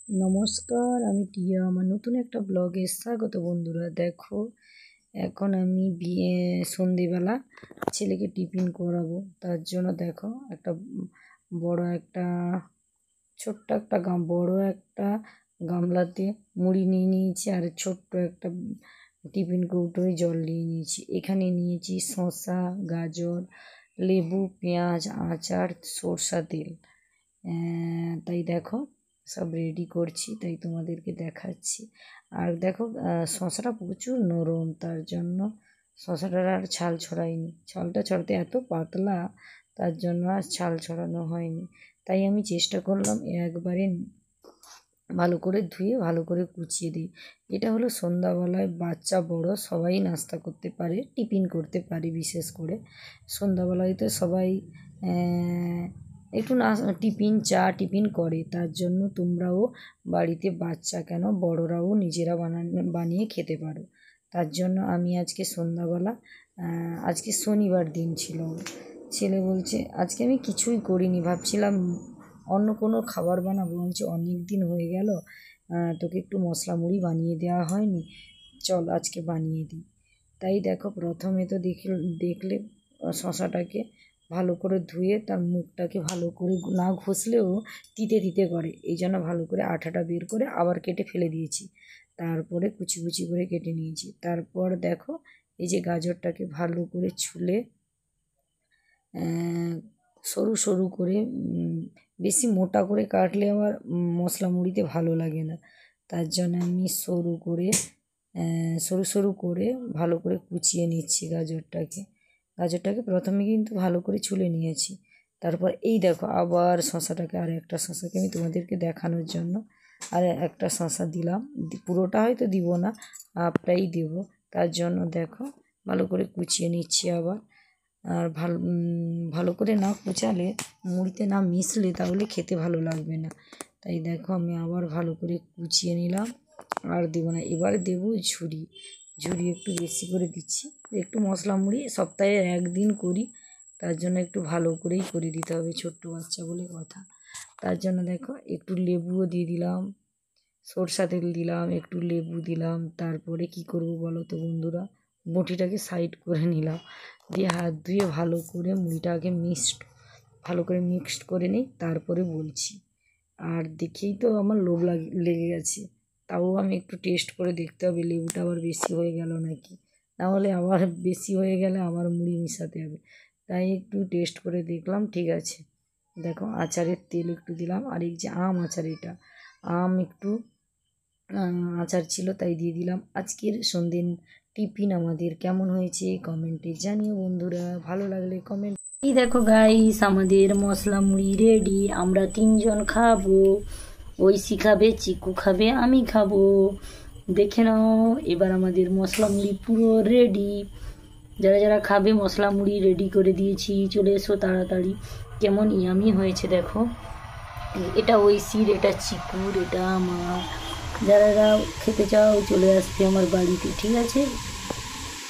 নমস্কার, আমি টিয়া। আমার নতুন একটা ব্লগে স্বাগত বন্ধুরা। দেখো, এখন আমি সন্ধেবেলা ছেলেকে টিফিন করাবো। তার জন্য দেখো একটা বড় একটা ছোট্ট একটা বড় একটা গামলাতে মুড়ি নিয়ে নিয়েছি, আর ছোট্ট একটা টিফিন কৌটোয় জল নিয়ে নিয়েছি। এখানে নিয়েছি শসা, গাজর, লেবু, পেঁয়াজ, আচার, সরষা তেল। তাই দেখো সব রেডি করছি, তাই তোমাদেরকে দেখাচ্ছি। আর দেখো শসাটা প্রচুর নরম, তার জন্য শসাটার আর ছাল ছড়াইনি। ছালটা ছড়াতে এত পাতলা, তার জন্য আর ছাল ছড়ানো হয়নি। তাই আমি চেষ্টা করলাম একবারে ভালো করে ধুয়ে ভালো করে কুচিয়ে দিই। এটা হলো সন্ধ্যাবেলায় বাচ্চা বড় সবাই নাস্তা করতে পারে, টিফিন করতে পারে। বিশেষ করে সন্ধ্যাবেলায় তো সবাই একটু টিফিন করে। তার জন্য তোমরাও বাড়িতে বাচ্চা কেন বড়রাও নিজেরা বানিয়ে খেতে পারো। তার জন্য আমি আজকে সন্ধ্যাবেলা, আজকে শনিবার দিন ছিল, ছেলে বলছে আজকে আমি কিছুই করিনি, ভাবছিলাম অন্য কোনো খাবার বানাবো। বলছে অনেক দিন হয়ে গেল তোকে একটু মশলা মুড়ি বানিয়ে দেওয়া হয়নি, চল আজকে বানিয়ে দিই। তাই দেখো প্রথমে তো দেখলে শশাটাকে ভালো করে ধুয়ে তার মুখটাকে ভালো করে না ঘষলেও তিতে তিতে করে, এই জন্য ভালো করে আঠাটা বের করে আবার কেটে ফেলে দিয়েছি। তারপরে কুচি কুচি করে কেটে নিয়েছি। তারপর দেখো এই যে গাজরটাকে ভালো করে ছুলে সরু সরু করে, বেশি মোটা করে কাটলে আমার মশলা মুড়িতে ভালো লাগে না। তার জন্য আমি সরু সরু করে ভালো করে কুচিয়ে নিচ্ছি গাজরটাকে প্রথমে কিন্তু ভালো করে ছুলে নিয়েছি। তারপর এই দেখো আবার শশাটাকে, আর একটা শশাকে আমি তোমাদেরকে দেখানোর জন্য আর একটা শশা দিলাম। পুরোটা হয়তো দিব না, হাফটাই দেব। তার জন্য দেখো ভালো করে কুচিয়ে নিচ্ছি আবার। আর ভালো করে না কুচালে, মুড়িতে না মিশলে তাহলে খেতে ভালো লাগবে না। তাই দেখো আমি আবার ভালো করে কুচিয়ে নিলাম, আর দেবো না। এবার দেবো ঝুরি একটু বেশি করে দিচ্ছি। একটু মশলা মুড়ি সপ্তাহে একদিন করি, তার জন্য একটু ভালো করেই করে দিতে হবে, ছোট্ট বাচ্চা বলে কথা। তার জন্য দেখো একটু লেবুও দিয়ে দিলাম, সরষা তেল দিলাম, একটু লেবু দিলাম। তারপরে কি করব বলো তো বন্ধুরা, বটিটাকে সাইড করে নিলাম, দিয়ে হাত ধুয়ে ভালো করে মুড়িটাকে ভালো করে মিক্সড করে নিই, তারপরে বলছি। আর দেখেই তো আমার লোভ লেগে গেছে, তাও আমি একটু টেস্ট করে দেখতে হবে লেবুটা আবার বেশি হয়ে গেল নাকি, নাহলে আবার বেশি হয়ে গেলে আমার মুড়ি মিশাতে হবে। তাই একটু টেস্ট করে দেখলাম, ঠিক আছে। দেখো আচারের তেল একটু দিলাম, আর এই যে আম আচার, এটা আম একটু আচার ছিল তাই দিয়ে দিলাম। আজকের সন্ধ্যের টিফিন আমাদের কেমন হয়েছে কমেন্টে জানিও বন্ধুরা, ভালো লাগলে কমেন্ট। এই দেখো গাইস, আমাদের মশলা মুড়ি রেডি, আমরা 3 জন খাবো। ঐশী খাবে, চিকু খাবে, আমি খাবো। দেখে নাও এবার আমাদের মশলা মুড়ি পুরো রেডি। যারা যারা খাবে মশলা মুড়ি রেডি করে দিয়েছি, চলে এসো তাড়াতাড়ি। কেমন ইয়ামি হয়েছে দেখো। এটা ঐশীর, এটা চিকুর, এটা আমার। যারা খেতে চাও চলে আসবে আমার বাড়িতে, ঠিক আছে।